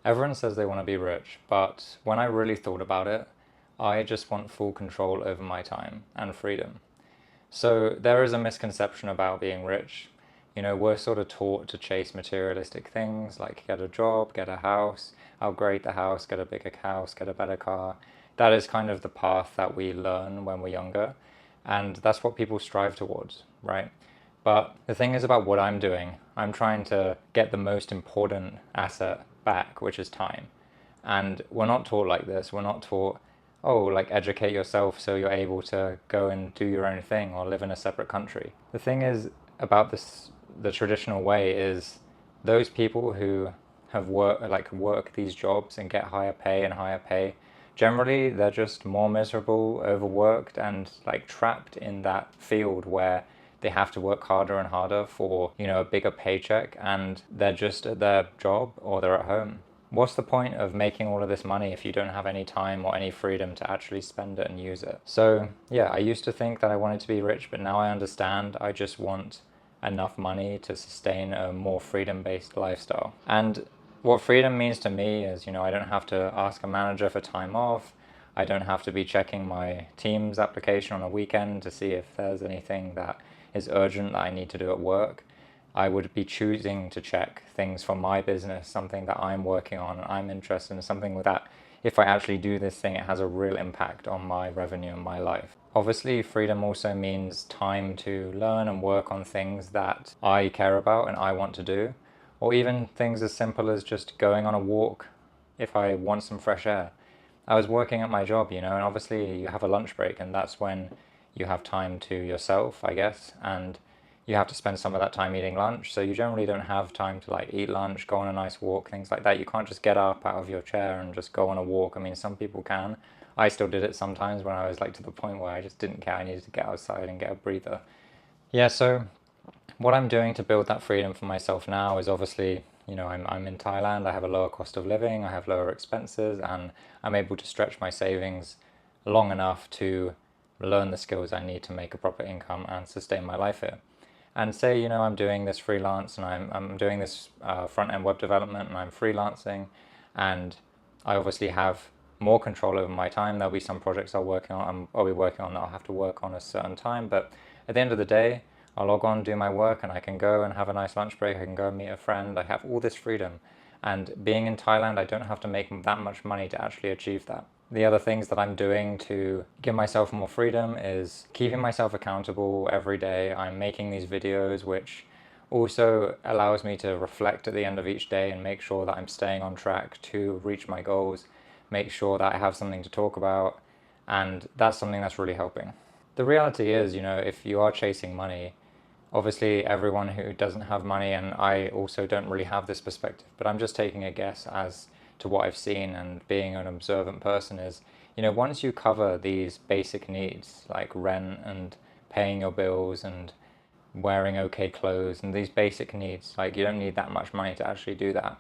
Everyone says they want to be rich, but when I really thought about it, I just want full control over my time and freedom. So there is a misconception about being rich. We're sort of taught to chase materialistic things like get a job, get a house, upgrade the house, get a bigger house, get a better car. That is kind of the path that we learn when we're younger, and that's what people strive towards, right? But the thing is about what I'm doing, I'm trying to get the most important asset back, which is time. And we're not taught like this. We're not taught, oh, like educate yourself so you're able to go and do your own thing or live in a separate country. The thing is about this, the traditional way is those people who have work these jobs and get higher pay, generally they're just more miserable, overworked, and like trapped in that field where they have to work harder and harder for, a bigger paycheck, and they're just at their job or they're at home. What's the point of making all of this money if you don't have any time or any freedom to actually spend it and use it? So yeah, I used to think that I wanted to be rich, but now I understand I just want enough money to sustain a more freedom-based lifestyle. And what freedom means to me is, I don't have to ask a manager for time off. I don't have to be checking my Teams application on a weekend to see if there's anything that is urgent that I need to do at work. I would be choosing to check things for my business, something that I'm working on and I'm interested in, something with that. If I actually do this thing, it has a real impact on my revenue and my life. Obviously, freedom also means time to learn and work on things that I care about and I want to do, or even things as simple as just going on a walk if I want some fresh air. I was working at my job, and obviously you have a lunch break, and that's when you have time to yourself, I guess, and you have to spend some of that time eating lunch. So you generally don't have time to like eat lunch, go on a nice walk, things like that. You can't just get up out of your chair and just go on a walk. I mean, some people can. I still did it sometimes when I was like to the point where I just didn't care. I needed to get outside and get a breather. Yeah, so what I'm doing to build that freedom for myself now is obviously, I'm in Thailand. I have a lower cost of living, I have lower expenses, and I'm able to stretch my savings long enough to learn the skills I need to make a proper income and sustain my life here. And say, I'm doing this freelance and I'm doing this front-end web development and I'm freelancing, and I obviously have more control over my time. There'll be some projects I'll be working on that I'll have to work on a certain time, but at the end of the day, I'll log on, do my work, and I can go and have a nice lunch break. I can go and meet a friend. I have all this freedom. And being in Thailand, I don't have to make that much money to actually achieve that. The other things that I'm doing to give myself more freedom is keeping myself accountable every day. I'm making these videos, which also allows me to reflect at the end of each day and make sure that I'm staying on track to reach my goals, make sure that I have something to talk about, and that's something that's really helping. The reality is, if you are chasing money, obviously everyone who doesn't have money, and I also don't really have this perspective, but I'm just taking a guess as to what I've seen and being an observant person is, once you cover these basic needs like rent and paying your bills and wearing okay clothes and these basic needs, like you don't need that much money to actually do that.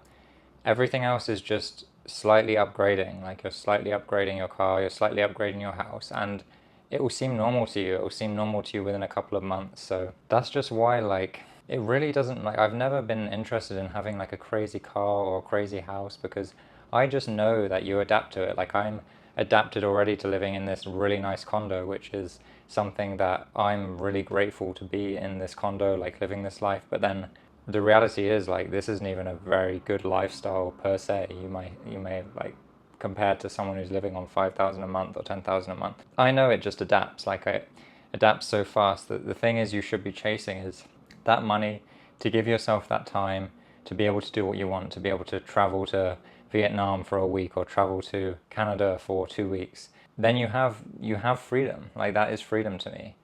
Everything else is just slightly upgrading, like you're slightly upgrading your car, you're slightly upgrading your house, and it will seem normal to you. It will seem normal to you within a couple of months. So that's just why, like, it really doesn't, like, I've never been interested in having like a crazy car or a crazy house, because I just know that you adapt to it. Like, I'm adapted already to living in this really nice condo, which is something that I'm really grateful to be in this condo, like living this life. But then the reality is, like, this isn't even a very good lifestyle per se. You may like, compared to someone who's living on 5,000 a month or 10,000 a month. I know it just adapts. Like, it adapts so fast that the thing is you should be chasing is that money, to give yourself that time to be able to do what you want, to be able to travel to Vietnam for a week or travel to Canada for 2 weeks. Then you have freedom. Like, that is freedom to me.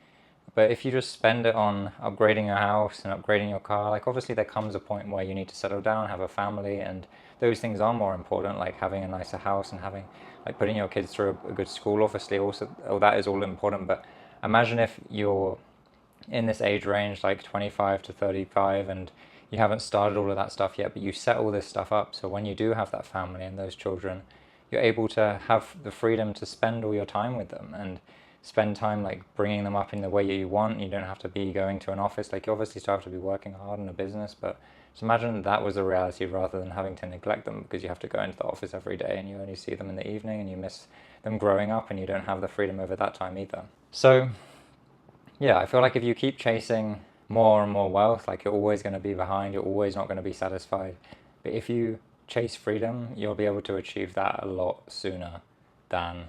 But if you just spend it on upgrading your house and upgrading your car, like, obviously there comes a point where you need to settle down, have a family, and those things are more important, like having a nicer house and having, like, putting your kids through a good school, obviously, also, all that is all important. But imagine if you're in this age range, like 25 to 35, and you haven't started all of that stuff yet, but you set all this stuff up. So when you do have that family and those children, you're able to have the freedom to spend all your time with them and spend time like bringing them up in the way you want. You don't have to be going to an office. Like, you obviously still have to be working hard in a business, but So imagine that was a reality rather than having to neglect them because you have to go into the office every day and you only see them in the evening and you miss them growing up and you don't have the freedom over that time either. So yeah, I feel like if you keep chasing more and more wealth, like you're always going to be behind, you're always not going to be satisfied. But if you chase freedom, you'll be able to achieve that a lot sooner than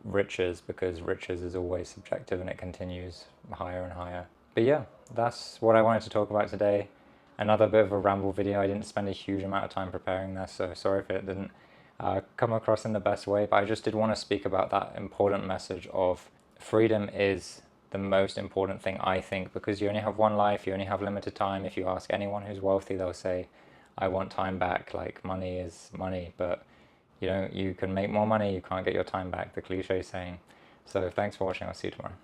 riches, because riches is always subjective and it continues higher and higher. But yeah, that's what I wanted to talk about today. Another bit of a ramble video. I didn't spend a huge amount of time preparing this, so sorry if it didn't come across in the best way, but I just did want to speak about that important message of freedom is the most important thing, I think, because you only have one life, you only have limited time. If you ask anyone who's wealthy, they'll say, I want time back, like money is money, but you can make more money, you can't get your time back, the cliche saying. So thanks for watching, I'll see you tomorrow.